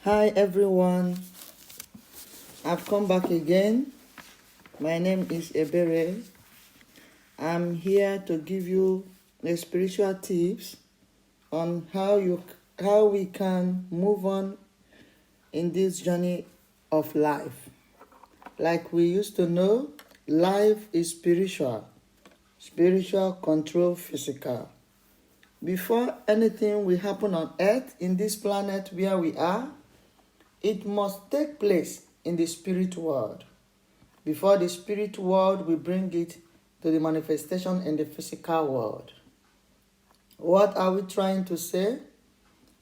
Hi everyone, I've come back again. My name is Ebere. I'm here to give you the spiritual tips on how we can move on in this journey of life. Like we used to know, life is spiritual. Spiritual control physical. Before anything will happen on earth, in this planet where we are, it must take place in the spirit world. Before the spirit world, we bring it to the manifestation in the physical world. What are we trying to say?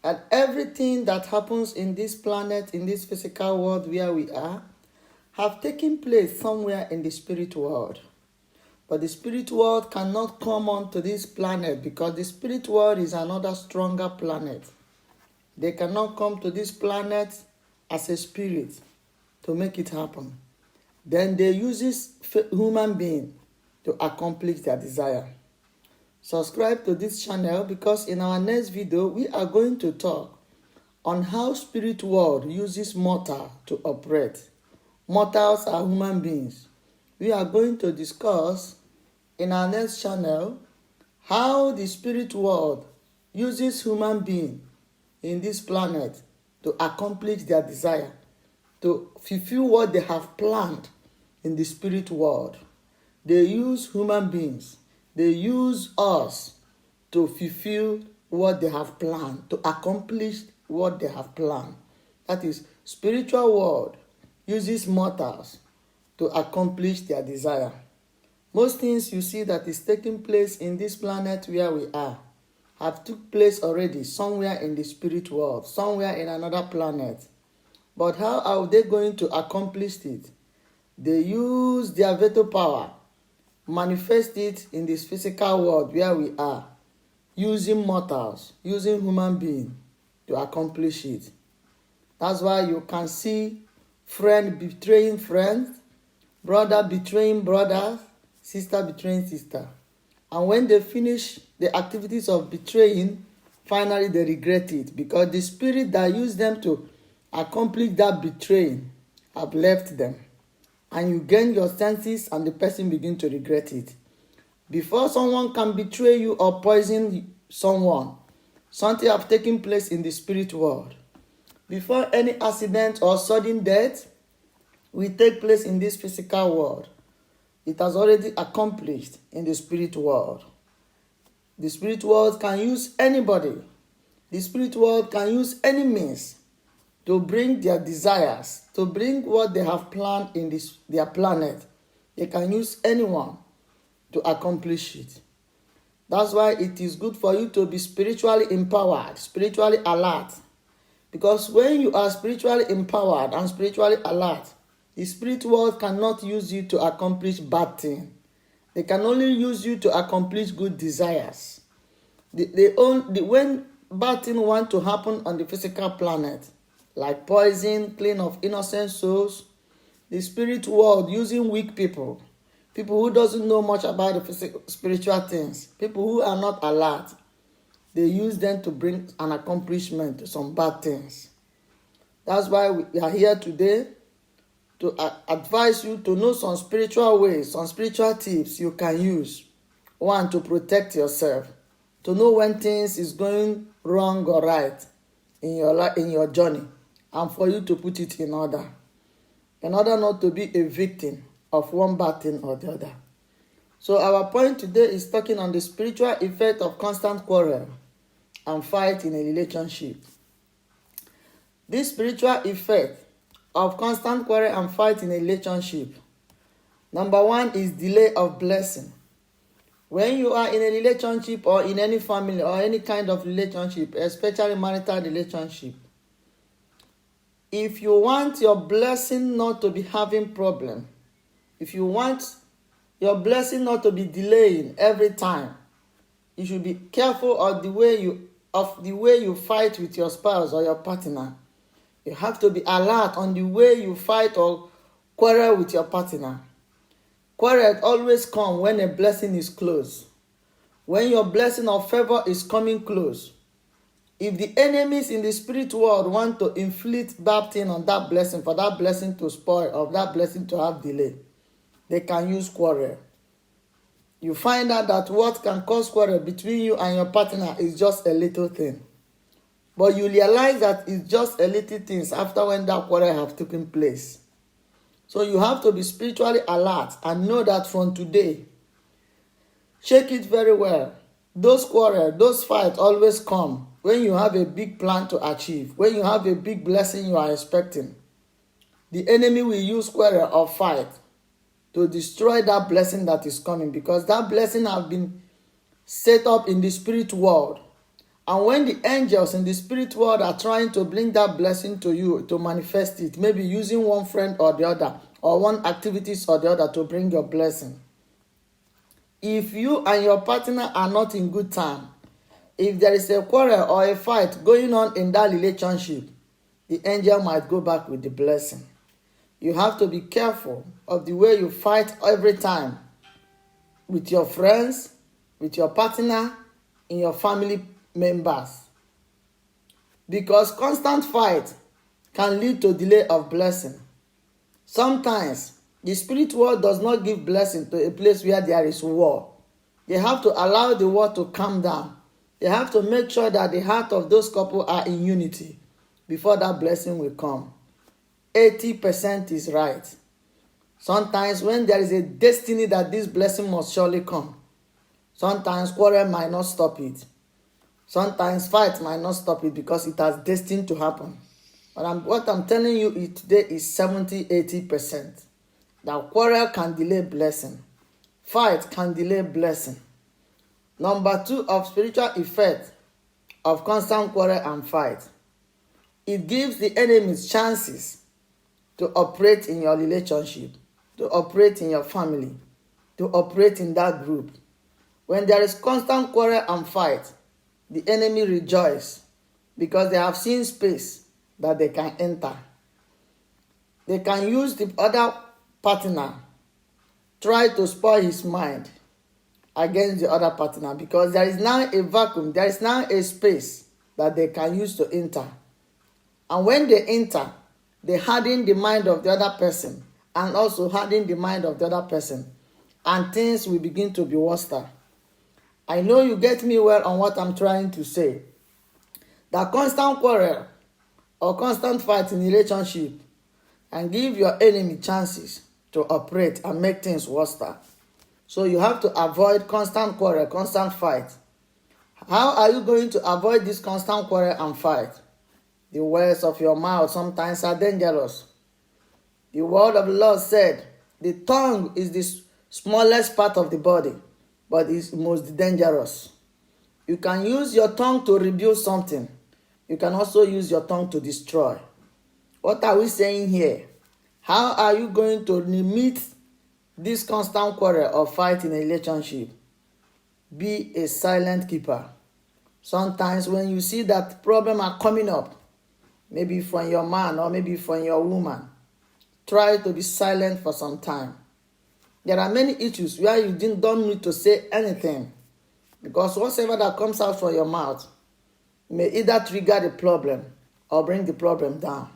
That everything that happens in this planet, in this physical world where we are, have taken place somewhere in the spirit world. But the spirit world cannot come onto this planet because the spirit world is another stronger planet. They cannot come to this planet as a spirit to make it happen. Then they use human being to accomplish their desire. Subscribe to this channel because in our next video we are going to talk on how spirit world uses mortal to operate. Mortals are human beings. We are going to discuss in our next channel how the spirit world uses human being in this planet to accomplish their desire, to fulfill what they have planned in the spirit world. They use human beings. They use us to fulfill what they have planned, to accomplish what they have planned. That is, spiritual world uses mortals to accomplish their desire. Most things you see that is taking place in this planet where we are have took place already somewhere in the spirit world, somewhere in another planet. But how are they going to accomplish it? They use their veto power, manifest it in this physical world where we are, using mortals, using human beings to accomplish it. That's why you can see friend betraying friends, brother betraying brothers, sister betraying sister. And when they finish the activities of betraying, finally they regret it because the spirit that used them to accomplish that betraying have left them. And you gain your senses and the person begins to regret it. Before someone can betray you or poison someone, something have taken place in the spirit world. Before any accident or sudden death will take place in this physical world, it has already accomplished in the spirit world. The spirit world can use anybody. The spirit world can use any means to bring their desires, to bring what they have planned in their planet. They can use anyone to accomplish it. That's why it is good for you to be spiritually empowered, spiritually alert. Because when you are spiritually empowered and spiritually alert, the spirit world cannot use you to accomplish bad things. They can only use you to accomplish good desires. When bad things want to happen on the physical planet, like poison, killing of innocent souls, the spirit world using weak people who doesn't know much about the spiritual things, people who are not alert, they use them to bring an accomplishment to some bad things. That's why we are here today to advise you to know some spiritual ways, some spiritual tips you can use. One, to protect yourself, to know when things is going wrong or right in your journey, and for you to put it in order not to be a victim of one bad thing or the other. So our point today is talking on the spiritual effect of constant quarrel and fight in a relationship. This spiritual effect of constant quarrel and fight in a relationship. Number one is delay of blessing. When you are in a relationship or in any family or any kind of relationship, especially marital relationship, if you want your blessing not to be having problem, if you want your blessing not to be delaying every time, you should be careful of the way you fight with your spouse or your partner. You have to be alert on the way you fight or quarrel with your partner. Quarrel always comes when a blessing is close. When your blessing of favor is coming close, If the enemies in the spirit world want to inflict bad thing on that blessing, for that blessing to spoil or that blessing to have delay, they can use quarrel. You find out that what can cause quarrel between you and your partner is just a little thing. But you realize that it's just a little things after when that quarrel have taken place. So you have to be spiritually alert and know that from today, check it very well. Those quarrels, those fights always come when you have a big plan to achieve, when you have a big blessing you are expecting. The enemy will use quarrel or fight to destroy that blessing that is coming, because that blessing has been set up in the spirit world. And when the angels in the spirit world are trying to bring that blessing to you, to manifest it, maybe using one friend or the other, or one activities or the other to bring your blessing. If you and your partner are not in good time, if there is a quarrel or a fight going on in that relationship, the angel might go back with the blessing. You have to be careful of the way you fight every time with your friends, with your partner, in your family members. Because constant fight can lead to delay of blessing. Sometimes the spirit world does not give blessing to a place where there is war. They have to allow the war to calm down. They have to make sure that the heart of those couples are in unity before that blessing will come. 80% is right. Sometimes when there is a destiny that this blessing must surely come, sometimes quarrel might not stop it. Sometimes fight might not stop it because it has destined to happen. But what I'm telling you today is 70-80%. That quarrel can delay blessing. Fight can delay blessing. Number 2 of spiritual effect of constant quarrel and fight. It gives the enemies chances to operate in your relationship, to operate in your family, to operate in that group. When there is constant quarrel and fight, the enemy rejoice because they have seen space that they can enter. They can use the other partner, try to spoil his mind against the other partner, because there is now a vacuum, there is now a space that they can use to enter. And when they enter, they harden the mind of the other person and also harden the mind of the other person, and things will begin to be worse. I know you get me well on what I'm trying to say. That constant quarrel or constant fight in a relationship can give your enemy chances to operate and make things worse. So you have to avoid constant quarrel, constant fight. How are you going to avoid this constant quarrel and fight? The words of your mouth sometimes are dangerous. The word of the Lord said, the tongue is the smallest part of the body, but it's most dangerous. You can use your tongue to rebuild something. You can also use your tongue to destroy. What are we saying here? How are you going to limit this constant quarrel or fight in a relationship? Be a silent keeper. Sometimes when you see that problems are coming up, maybe from your man or maybe from your woman, try to be silent for some time. There are many issues where you don't need to say anything, because whatever that comes out from your mouth may either trigger the problem or bring the problem down.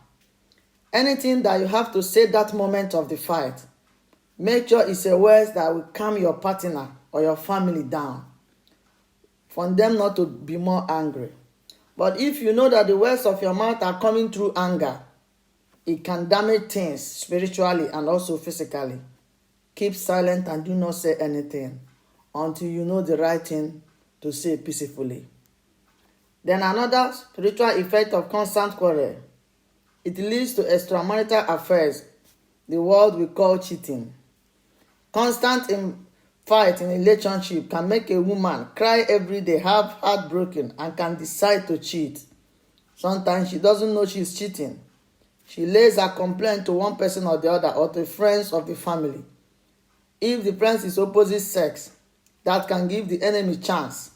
Anything that you have to say that moment of the fight, make sure it's a word that will calm your partner or your family down, for them not to be more angry. But if you know that the words of your mouth are coming through anger, it can damage things spiritually and also physically. Keep silent and do not say anything until you know the right thing to say peacefully. Then another spiritual effect of constant quarrel, it leads to extramarital affairs, the world we call cheating. Constant fight in a relationship can make a woman cry every day, have heartbroken, and can decide to cheat. Sometimes she doesn't know she's cheating. She lays her complaint to one person or the other, or to friends of the family. If the friend is opposite sex, that can give the enemy chance,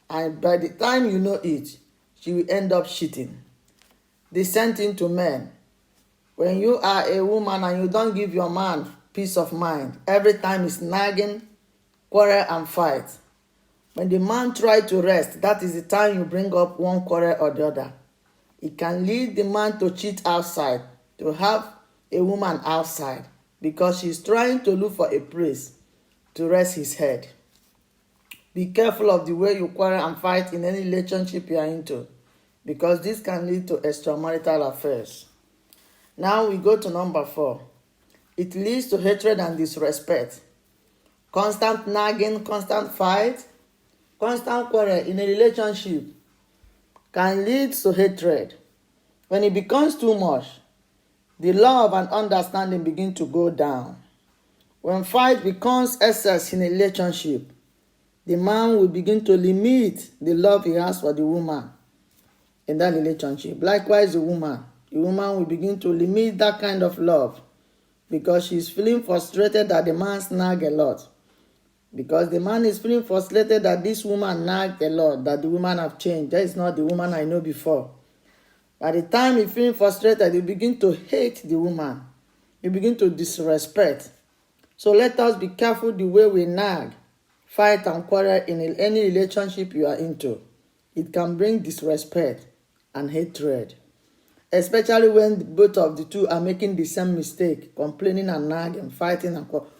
and by the time you know it, she will end up cheating. The same thing to men. When you are a woman and you don't give your man peace of mind, every time he's nagging, quarrel and fight, When the man try to rest, that is the time you bring up one quarrel or the other. It can lead the man to cheat outside, to have a woman outside, because she's trying to look for a place to rest his head. Be careful of the way you quarrel and fight in any relationship you are into, because this can lead to extramarital affairs. Now we go to number 4. It leads to hatred and disrespect. Constant nagging, constant fight, constant quarrel in a relationship can lead to hatred. When it becomes too much, the love and understanding begin to go down. When fight becomes excess in a relationship, the man will begin to limit the love he has for the woman in that relationship. Likewise, the woman will begin to limit that kind of love because she's feeling frustrated that the man nag a lot. Because the man is feeling frustrated that this woman nagged a lot, that the woman have changed. That is not the woman I know before. By the time he's feeling frustrated, you begin to hate the woman. You begin to disrespect. So let us be careful the way we nag, fight and quarrel in any relationship you are into. It can bring disrespect and hatred. Especially when both of the two are making the same mistake, complaining and nagging, fighting and quarreling.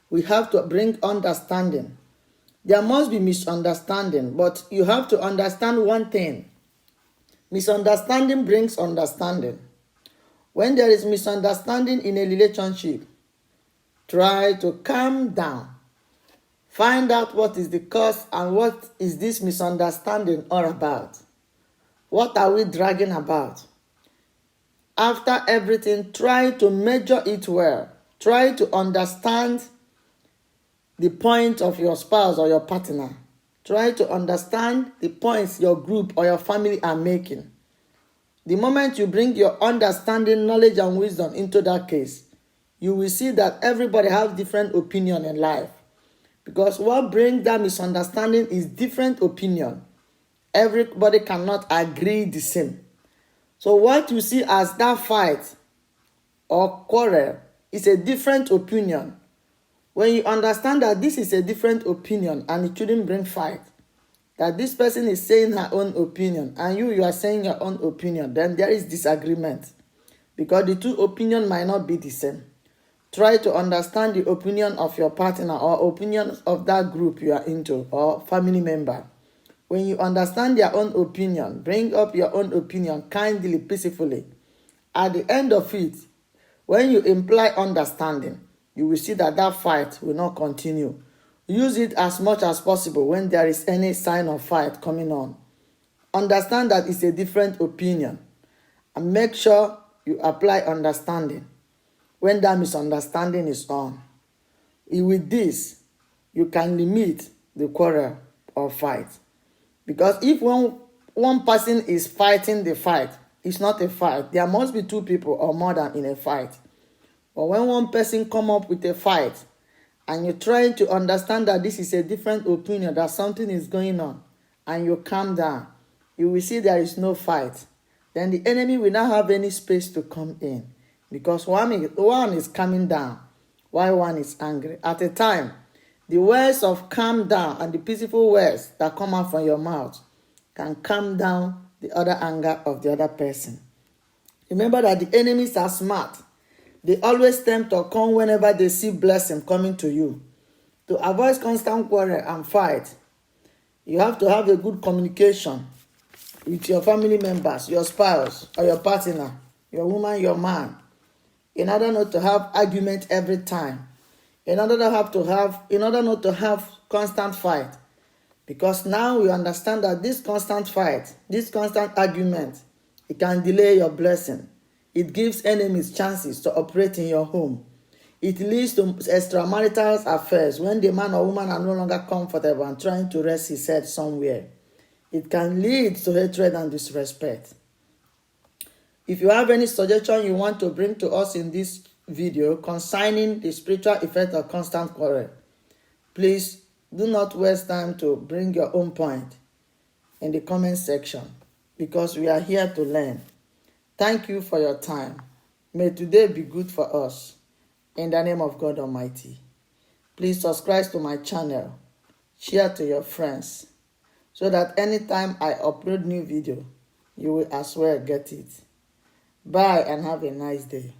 We have to bring understanding. There must be misunderstanding, but you have to understand one thing. Misunderstanding brings understanding. When there is misunderstanding in a relationship, try to calm down. Find out what is the cause and what is this misunderstanding all about. What are we dragging about? After everything, try to measure it well. Try to understand the point of your spouse or your partner. Try to understand the points your group or your family are making. The moment you bring your understanding, knowledge, and wisdom into that case, you will see that everybody has different opinion in life. Because what brings that misunderstanding is different opinion. Everybody cannot agree the same. So what you see as that fight or quarrel is a different opinion. When you understand that this is a different opinion and it shouldn't bring fight, that this person is saying her own opinion and you are saying your own opinion, then there is disagreement. Because the two opinions might not be the same. Try to understand the opinion of your partner or opinions of that group you are into or family member. When you understand their own opinion, bring up your own opinion kindly, peacefully. At the end of it, when you imply understanding, you will see that that fight will not continue. Use it as much as possible when there is any sign of fight coming on. Understand that it's a different opinion and make sure you apply understanding when that misunderstanding is on. With this, you can limit the quarrel or fight. Because if one person is fighting the fight, it's not a fight. There must be two people or more than in a fight. But when one person come up with a fight and you're trying to understand that this is a different opinion, that something is going on, and you calm down, you will see there is no fight. Then the enemy will not have any space to come in because one is calming down while one is angry. At a time, the words of calm down and the peaceful words that come out from your mouth can calm down the other anger of the other person. Remember that the enemies are smart. They always tempt or come whenever they see blessing coming to you. To avoid constant quarrel and fight, you have to have a good communication with your family members, your spouse or your partner, your woman, your man, in order not to have argument every time, in order not to have constant fight. Because now you understand that this constant fight, this constant argument, it can delay your blessing. It gives enemies chances to operate in your home. It leads to extramarital affairs when the man or woman are no longer comfortable and trying to rest his head somewhere. It can lead to hatred and disrespect. If you have any suggestion you want to bring to us in this video concerning the spiritual effect of constant quarrel, please do not waste time to bring your own point in the comment section because we are here to learn. Thank you for your time. May today be good for us. In the name of God Almighty. Please subscribe to my channel. share to your friends, so that anytime I upload new video, you will as well get it. Bye and have a nice day.